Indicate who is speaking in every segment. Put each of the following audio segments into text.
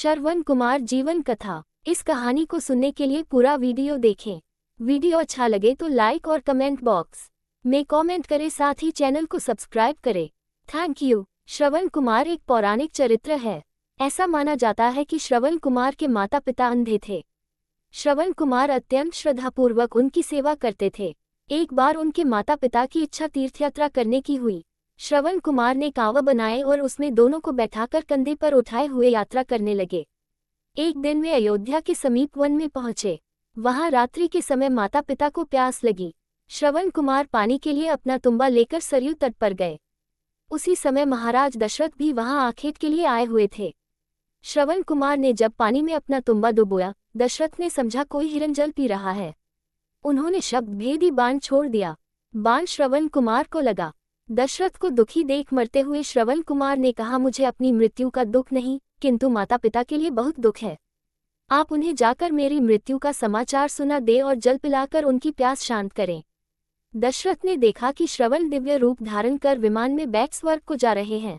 Speaker 1: श्रवण कुमार जीवन कथा। इस कहानी को सुनने के लिए पूरा वीडियो देखें। वीडियो अच्छा लगे तो लाइक और कमेंट बॉक्स में कमेंट करें, साथ ही चैनल को सब्सक्राइब करें। Thank you. श्रवण कुमार एक पौराणिक चरित्र है। ऐसा माना जाता है कि श्रवण कुमार के माता पिता अंधे थे। श्रवण कुमार अत्यंत श्रद्धापूर्वक उनकी सेवा करते थे। एक बार उनके माता पिता की इच्छा तीर्थयात्रा करने की हुई। श्रवण कुमार ने कांवड़ बनाए और उसमें दोनों को बैठाकर कंधे पर उठाए हुए यात्रा करने लगे। एक दिन वे अयोध्या के समीप वन में पहुंचे। वहां रात्रि के समय माता पिता को प्यास लगी। श्रवण कुमार पानी के लिए अपना तुम्बा लेकर सरयू तट पर गए। उसी समय महाराज दशरथ भी वहां आखेट के लिए आए हुए थे। श्रवण कुमार ने जब पानी में अपना तुम्बा डुबोया, दशरथ ने समझा कोई हिरन जल पी रहा है। उन्होंने शब्द भेदी बाण छोड़ दिया। बाण श्रवण कुमार को लगा। दशरथ को दुखी देख मरते हुए श्रवण कुमार ने कहा, मुझे अपनी मृत्यु का दुख नहीं, किंतु माता पिता के लिए बहुत दुख है। आप उन्हें जाकर मेरी मृत्यु का समाचार सुना दे और जल पिलाकर उनकी प्यास शांत करें। दशरथ ने देखा कि श्रवण दिव्य रूप धारण कर विमान में बैठ स्वर्ग को जा रहे हैं।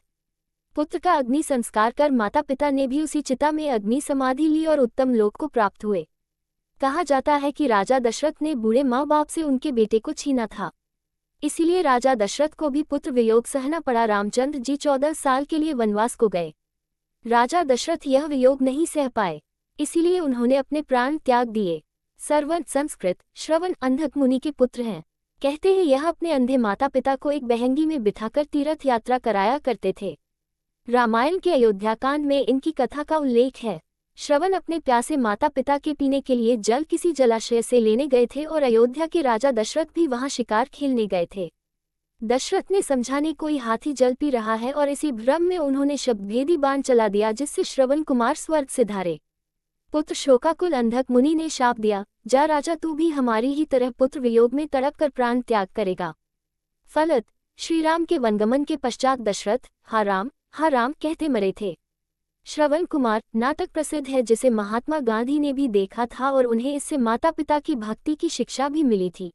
Speaker 1: पुत्र का अग्नि संस्कार कर माता पिता ने भी उसी चिता में अग्नि समाधि ली और उत्तम लोक को प्राप्त हुए। कहा जाता है कि राजा दशरथ ने बूढ़े माँ बाप से उनके बेटे को छीना था, इसीलिए राजा दशरथ को भी पुत्र वियोग सहना पड़ा। रामचंद्र जी 14 साल के लिए वनवास को गए। राजा दशरथ यह वियोग नहीं सह पाए, इसीलिए उन्होंने अपने प्राण त्याग दिए। सरवन संस्कृत श्रवण अंधक मुनि के पुत्र हैं। कहते हैं यह अपने अंधे माता पिता को एक बहंगी में बिठाकर तीर्थ यात्रा कराया करते थे। रामायण के अयोध्याकांड में इनकी कथा का उल्लेख है। श्रवण अपने प्यासे माता पिता के पीने के लिए जल किसी जलाशय से लेने गए थे और अयोध्या के राजा दशरथ भी वहां शिकार खेलने गए थे। दशरथ ने समझाने कोई हाथी जल पी रहा है और इसी भ्रम में उन्होंने शब्दभेदी बाण चला दिया, जिससे श्रवण कुमार स्वर्ग से धारे। पुत्र शोकाकुल अंधक मुनि ने शाप दिया, जा राजा, तू भी हमारी ही तरह पुत्र वियोग में तड़प कर प्राण त्याग करेगा। फलत श्रीराम के वनगमन के पश्चात दशरथ हा राम कहते मरे थे। श्रवण कुमार नाटक प्रसिद्ध है, जिसे महात्मा गांधी ने भी देखा था और उन्हें इससे माता पिता की भक्ति की शिक्षा भी मिली थी।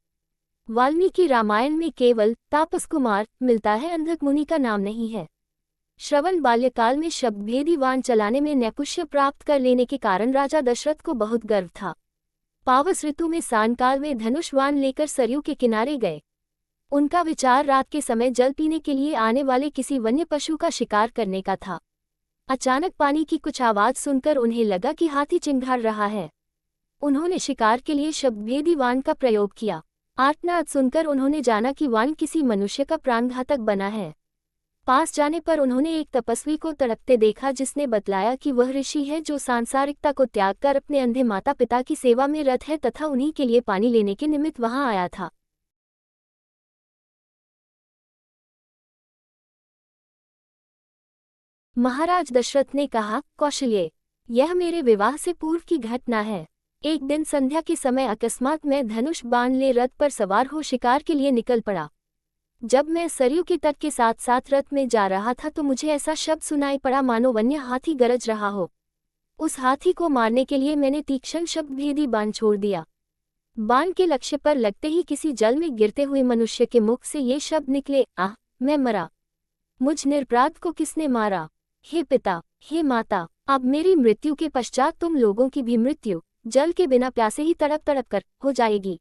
Speaker 1: वाल्मीकि रामायण में केवल तापस कुमार मिलता है, अंधक मुनि का नाम नहीं है। श्रवण बाल्यकाल में शब्दभेदी बाण चलाने में नैपुष्य प्राप्त कर लेने के कारण राजा दशरथ को बहुत गर्व था। पावस ऋतु में सायंकाल वे धनुष बाण लेकर सरयू के किनारे गए। उनका विचार रात के समय जल पीने के लिए आने वाले किसी वन्य पशु का शिकार करने का था। अचानक पानी की कुछ आवाज सुनकर उन्हें लगा कि हाथी चिंघाड़ रहा है। उन्होंने शिकार के लिए शब्दभेदी बाण का प्रयोग किया। आर्तनाद सुनकर उन्होंने जाना कि बाण किसी मनुष्य का प्राणघातक बना है। पास जाने पर उन्होंने एक तपस्वी को तड़पते देखा, जिसने बतलाया कि वह ऋषि है जो सांसारिकता को त्याग कर अपने अंधे माता पिता की सेवा में रत है तथा उन्हीं के लिए पानी लेने के निमित्त वहां आया था। महाराज दशरथ ने कहा, कौशल्य, यह मेरे विवाह से पूर्व की घटना है। एक दिन संध्या के समय अकस्मात मैं धनुष बाण ले रथ पर सवार हो शिकार के लिए निकल पड़ा। जब मैं सरयू के तट के साथ साथ रथ में जा रहा था तो मुझे ऐसा शब्द सुनाई पड़ा मानो वन्य हाथी गरज रहा हो। उस हाथी को मारने के लिए मैंने तीक्ष्ण शब्दभेदी बाण छोड़ दिया। बाण के लक्ष्य पर लगते ही किसी जल में गिरते हुए मनुष्य के मुख से ये शब्द निकले, आह, मैं मरा। मुझ निरपराध को किसने मारा? हे पिता, हे माता, अब मेरी मृत्यु के पश्चात तुम लोगों की भी मृत्यु जल के बिना प्यासे ही तड़प तड़प कर हो जाएगी।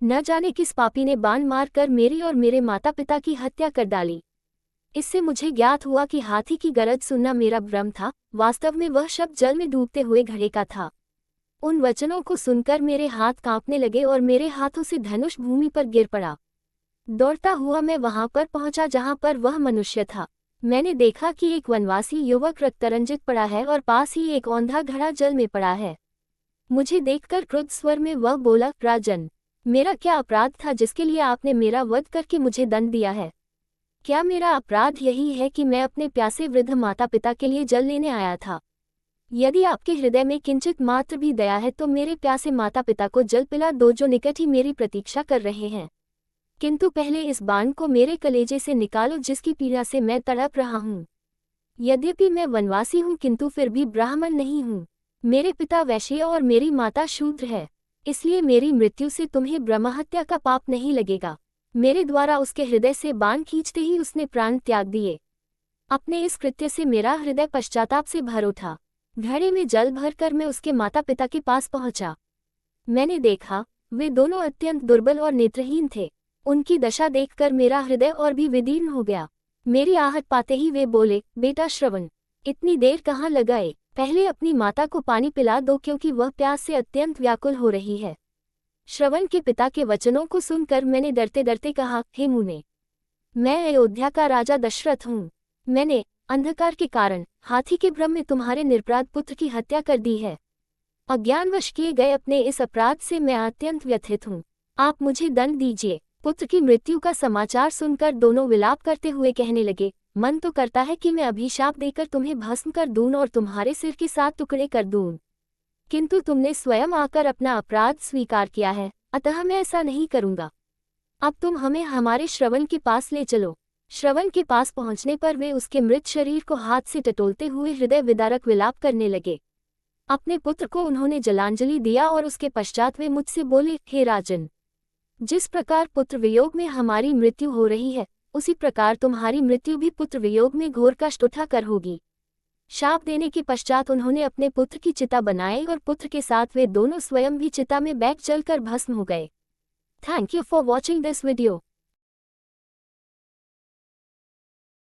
Speaker 1: न जाने किस पापी ने बाण मारकर मेरी और मेरे माता पिता की हत्या कर डाली। इससे मुझे ज्ञात हुआ कि हाथी की गरज सुनना मेरा भ्रम था, वास्तव में वह शब्द जल में डूबते हुए घड़े का था। उन वचनों को सुनकर मेरे हाथ कांपने लगे और मेरे हाथों से धनुष भूमि पर गिर पड़ा। दौड़ता हुआ मैं वहां पर पहुंचा जहां पर वह मनुष्य था। मैंने देखा कि एक वनवासी युवक रक्तरंजित पड़ा है और पास ही एक औंधा घड़ा जल में पड़ा है। मुझे देखकर क्रुद्ध स्वर में वह बोला, राजन, मेरा क्या अपराध था जिसके लिए आपने मेरा वध करके मुझे दंड दिया है? क्या मेरा अपराध यही है कि मैं अपने प्यासे वृद्ध माता पिता के लिए जल लेने आया था? यदि आपके हृदय में किंचित मात्र भी दया है तो मेरे प्यासे माता पिता को जल पिला दो, जो निकट ही मेरी प्रतीक्षा कर रहे हैं। किंतु पहले इस बाण को मेरे कलेजे से निकालो, जिसकी पीड़ा से मैं तड़प रहा हूँ। यद्यपि मैं वनवासी हूँ किंतु फिर भी ब्राह्मण नहीं हूँ। मेरे पिता वैश्य और मेरी माता शूद्र है, इसलिए मेरी मृत्यु से तुम्हें ब्रह्महत्या का पाप नहीं लगेगा। मेरे द्वारा उसके हृदय से बाण खींचते ही उसने प्राण त्याग दिए। अपने इस कृत्य से मेरा हृदय पश्चाताप से भर उठा। घड़े में जल भरकर मैं उसके माता पिता के पास पहुंचा। मैंने देखा वे दोनों अत्यंत दुर्बल और नेत्रहीन थे। उनकी दशा देखकर मेरा हृदय और भी विदीर्ण हो गया। मेरी आहट पाते ही वे बोले, बेटा श्रवण, इतनी देर कहाँ लगाए, पहले अपनी माता को पानी पिला दो क्योंकि वह प्यास से अत्यंत व्याकुल हो रही है। श्रवण के पिता के वचनों को सुनकर मैंने डरते डरते कहा, हे मुने, मैं अयोध्या का राजा दशरथ हूँ। मैंने अंधकार के कारण हाथी के भ्रम में तुम्हारे निरपराध पुत्र की हत्या कर दी है। अज्ञानवश किए गए अपने इस अपराध से मैं अत्यंत व्यथित हूँ। आप मुझे दंड दीजिए। पुत्र की मृत्यु का समाचार सुनकर दोनों विलाप करते हुए कहने लगे, मन तो करता है कि मैं अभिशाप देकर तुम्हें भस्म कर दूं और तुम्हारे सिर के 7 टुकड़े कर दूं, किंतु तुमने स्वयं आकर अपना अपराध स्वीकार किया है, अतः मैं ऐसा नहीं करूंगा। अब तुम हमें हमारे श्रवण के पास ले चलो। श्रवण के पास पहुंचने पर वे उसके मृत शरीर को हाथ से टटोलते हुए हृदय विदारक विलाप करने लगे। अपने पुत्र को उन्होंने जलांजलि दिया और उसके पश्चात वे मुझसे बोले, हे राजन, जिस प्रकार पुत्र वियोग में हमारी मृत्यु हो रही है, उसी प्रकार तुम्हारी मृत्यु भी पुत्र वियोग में घोर कष्ट उठाकर होगी। शाप देने के पश्चात उन्होंने अपने पुत्र की चिता बनाई और पुत्र के साथ वे दोनों स्वयं भी चिता में बैठ जलकर भस्म हो गए। Thank you for watching this video.